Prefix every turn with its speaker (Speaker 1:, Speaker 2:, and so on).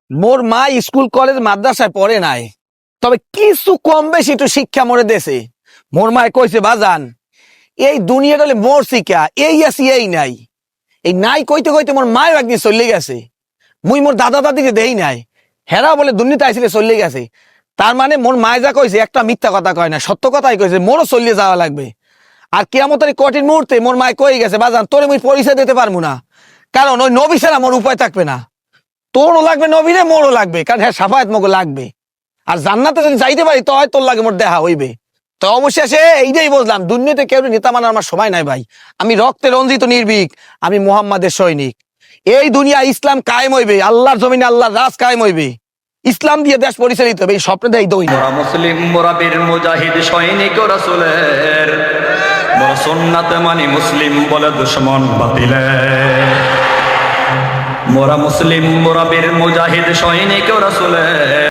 Speaker 1: মোর মা school college মাদ্রাসায় পড়ে নাই, তবে কিছু কম বেশি একটু শিক্ষা মোরে দেশে। মোর মায় কইছে বাজান, এই দুনিয়াটা হলে মোর শিক্ষা, এই আছি এই নাই। এই নাই কইতে কইতে মোর মায়ের একদিন চলে গেছে। মুই মোর দাদা দাদিকে দেই নাই, হেরা বলে দুর্নীতি আইছিলে চলে গেছে। তার মানে মোর মায় যা কইছে একটা মিথ্যা কথা কয় না, সত্য কথাই কইছে, মোরও চলিয়ে যাওয়া লাগবে। আর কিয়ামতের এই কঠিন মুহূর্তে মোর মায় কই গেছে বাজান, তোরে মুই পরিচয় দিতে পারবো না, কারণ ওই নবী ছাড়া মোর উপায় থাকবে না। তোরও লাগবে নবীরে, মোরও লাগবে, কারণ হ্যাঁ সাফায়াত মগো লাগবে। আর জান্নাতে যদি যাইতে পারি তো হয় তোর লাগে মোর দেখা হইবে। তো অবশেষে এইটাই বুঝলাম, দুনিয়াতে কেউ নেতা মানার আমার সময় নাই ভাই। আমি রক্তে রঞ্জিত নির্ভীক, আমি মুহাম্মাদের সৈনিক। এই দুনিয়া ইসলাম কায়েম হইবে, আল্লাহর জমিনে আল্লাহর রাজ কায়েম হইবে, ইসলাম দিয়ে দেশ পরিচালিত হবে, এই স্বপ্নে দেয় দই না।
Speaker 2: মোরা মুসলিম, মোরা বীর মুজাহিদ সৈনিক রাসূলের, মোরা সুন্নাত মানি মুসলিম বলে দুশমন বাতিলের। মোরা মুসলিম, মোরা বীর মুজাহিদ সৈনিক রাসূলের।